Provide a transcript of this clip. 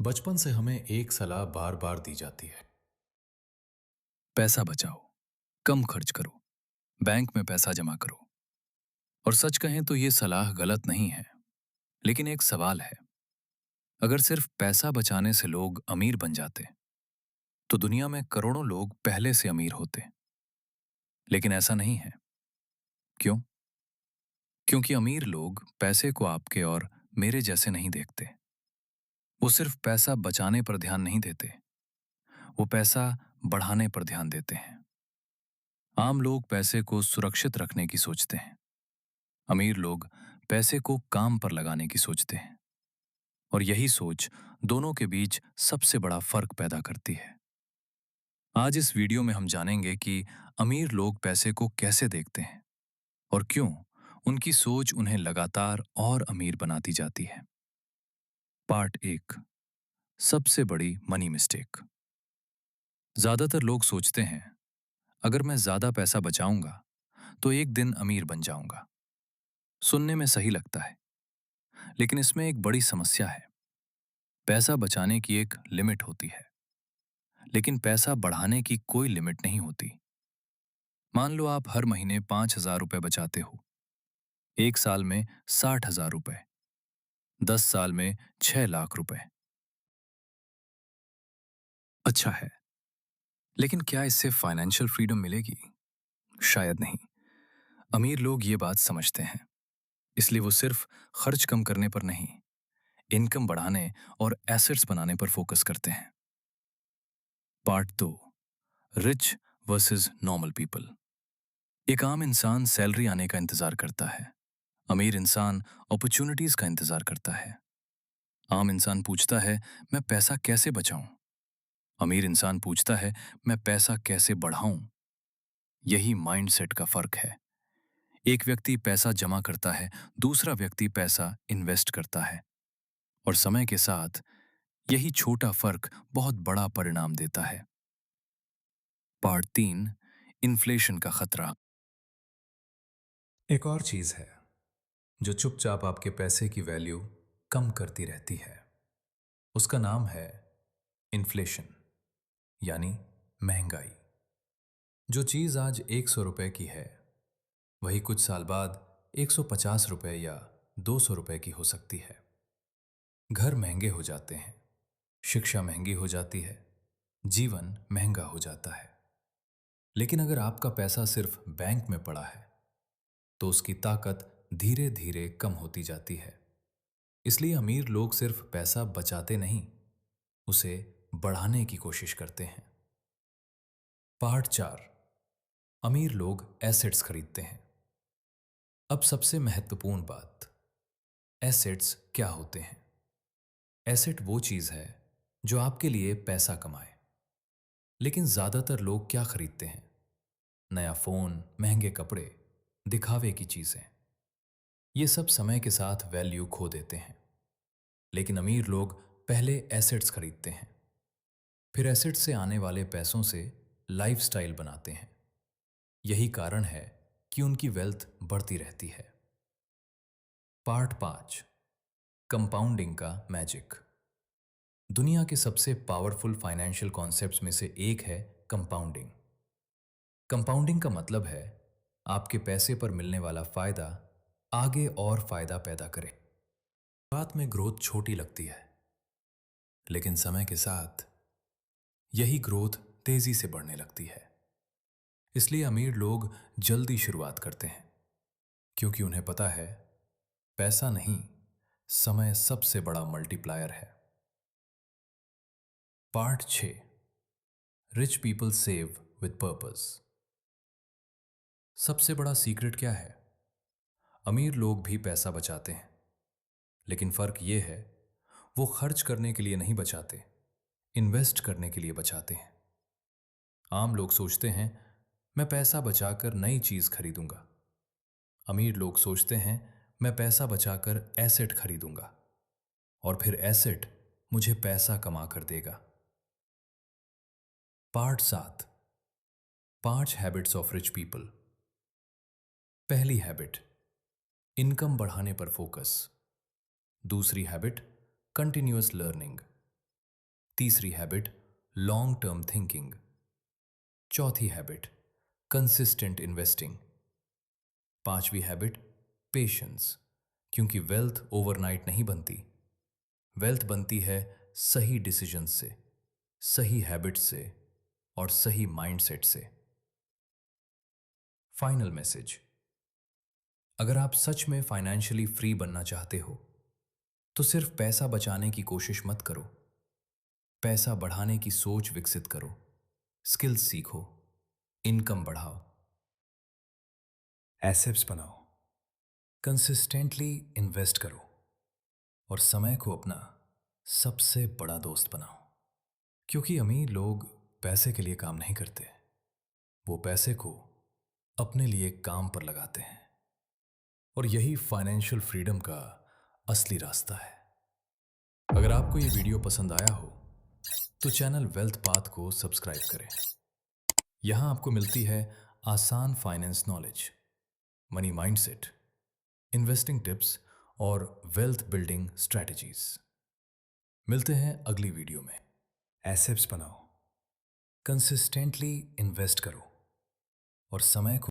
बचपन से हमें एक सलाह बार बार दी जाती है। पैसा बचाओ, कम खर्च करो, बैंक में पैसा जमा करो। और सच कहें तो ये सलाह गलत नहीं है, लेकिन एक सवाल है। अगर सिर्फ पैसा बचाने से लोग अमीर बन जाते, तो दुनिया में करोड़ों लोग पहले से अमीर होते। लेकिन ऐसा नहीं है। क्यों? क्योंकि अमीर लोग पैसे को आपके और मेरे जैसे नहीं देखते। वो सिर्फ पैसा बचाने पर ध्यान नहीं देते, वो पैसा बढ़ाने पर ध्यान देते हैं। आम लोग पैसे को सुरक्षित रखने की सोचते हैं। अमीर लोग पैसे को काम पर लगाने की सोचते हैं। और यही सोच दोनों के बीच सबसे बड़ा फर्क पैदा करती है। आज इस वीडियो में हम जानेंगे कि अमीर लोग पैसे को कैसे देखते हैं और क्यों उनकी सोच उन्हें लगातार और अमीर बनाती जाती है। पार्ट एक, सबसे बड़ी मनी मिस्टेक। ज्यादातर लोग सोचते हैं, अगर मैं ज्यादा पैसा बचाऊंगा तो एक दिन अमीर बन जाऊंगा। सुनने में सही लगता है, लेकिन इसमें एक बड़ी समस्या है। पैसा बचाने की एक लिमिट होती है, लेकिन पैसा बढ़ाने की कोई लिमिट नहीं होती। मान लो आप हर महीने 5,000 रुपए बचाते हो, एक साल में 60,000 रुपए, 10 साल में 6 लाख रुपए। अच्छा है, लेकिन क्या इससे फाइनेंशियल फ्रीडम मिलेगी? शायद नहीं। अमीर लोग ये बात समझते हैं, इसलिए वो सिर्फ खर्च कम करने पर नहीं, इनकम बढ़ाने और एसेट्स बनाने पर फोकस करते हैं। पार्ट दो, रिच वर्सेस नॉर्मल पीपल। एक आम इंसान सैलरी आने का इंतजार करता है, अमीर इंसान अपॉर्चुनिटीज का इंतजार करता है। आम इंसान पूछता है, मैं पैसा कैसे बचाऊं? अमीर इंसान पूछता है, मैं पैसा कैसे बढ़ाऊं? यही माइंडसेट का फर्क है। एक व्यक्ति पैसा जमा करता है, दूसरा व्यक्ति पैसा इन्वेस्ट करता है। और समय के साथ यही छोटा फर्क बहुत बड़ा परिणाम देता है। पार्ट तीन, इन्फ्लेशन का खतरा। एक और चीज है जो चुपचाप आपके पैसे की वैल्यू कम करती रहती है। उसका नाम है इन्फ्लेशन, यानी महंगाई। जो चीज आज 100 रुपए की है, वही कुछ साल बाद 150 रुपए या 200 रुपए की हो सकती है। घर महंगे हो जाते हैं, शिक्षा महंगी हो जाती है, जीवन महंगा हो जाता है। लेकिन अगर आपका पैसा सिर्फ बैंक में पड़ा है, तो उसकी ताकत धीरे धीरे कम होती जाती है। इसलिए अमीर लोग सिर्फ पैसा बचाते नहीं, उसे बढ़ाने की कोशिश करते हैं। पार्ट चार, अमीर लोग एसेट्स खरीदते हैं। अब सबसे महत्वपूर्ण बात, एसेट्स क्या होते हैं? एसेट वो चीज है जो आपके लिए पैसा कमाए। लेकिन ज्यादातर लोग क्या खरीदते हैं? नया फोन, महंगे कपड़े, दिखावे की चीजें। ये सब समय के साथ वैल्यू खो देते हैं। लेकिन अमीर लोग पहले एसेट्स खरीदते हैं, फिर एसेट्स से आने वाले पैसों से लाइफस्टाइल बनाते हैं। यही कारण है कि उनकी वेल्थ बढ़ती रहती है। पार्ट पांच, कंपाउंडिंग का मैजिक। दुनिया के सबसे पावरफुल फाइनेंशियल कॉन्सेप्ट्स में से एक है कंपाउंडिंग। कंपाउंडिंग का मतलब है आपके पैसे पर मिलने वाला फायदा आगे और फायदा पैदा करे। बात में ग्रोथ छोटी लगती है, लेकिन समय के साथ यही ग्रोथ तेजी से बढ़ने लगती है। इसलिए अमीर लोग जल्दी शुरुआत करते हैं, क्योंकि उन्हें पता है पैसा नहीं, समय सबसे बड़ा मल्टीप्लायर है। Part 6, rich people save with purpose. सबसे बड़ा सीक्रेट क्या है? अमीर लोग भी पैसा बचाते हैं, लेकिन फर्क यह है, वो खर्च करने के लिए नहीं बचाते, इन्वेस्ट करने के लिए बचाते हैं। आम लोग सोचते हैं, मैं पैसा बचाकर नई चीज खरीदूंगा। अमीर लोग सोचते हैं, मैं पैसा बचाकर एसेट खरीदूंगा और फिर एसेट मुझे पैसा कमा कर देगा। Part 7, 5 habits of rich people. पहली हैबिट, इनकम बढ़ाने पर फोकस। दूसरी हैबिट, कंटिन्यूअस लर्निंग। तीसरी हैबिट लॉन्ग टर्म थिंकिंग। चौथी हैबिट कंसिस्टेंट इन्वेस्टिंग। पांचवी हैबिट पेशेंस, क्योंकि वेल्थ ओवरनाइट नहीं बनती। वेल्थ बनती है सही डिसीजन से, सही हैबिट से और सही माइंडसेट से। फाइनल मैसेज, अगर आप सच में फाइनेंशियली फ्री बनना चाहते हो तो सिर्फ पैसा बचाने की कोशिश मत करो, पैसा बढ़ाने की सोच विकसित करो, स्किल्स सीखो, इनकम बढ़ाओ, एसेट्स बनाओ, कंसिस्टेंटली इन्वेस्ट करो और समय को अपना सबसे बड़ा दोस्त बनाओ। क्योंकि अमीर लोग पैसे के लिए काम नहीं करते, वो पैसे को अपने लिए काम पर लगाते हैं। और यही फाइनेंशियल फ्रीडम का असली रास्ता है। अगर आपको ये वीडियो पसंद आया हो तो चैनल वेल्थ पाथ को सब्सक्राइब करें। यहां आपको मिलती है आसान finance knowledge, money mindset, investing tips और वेल्थ बिल्डिंग स्ट्रैटेजीज। मिलते हैं अगली वीडियो में। एसेट्स बनाओ, कंसिस्टेंटली इन्वेस्ट करो और समय को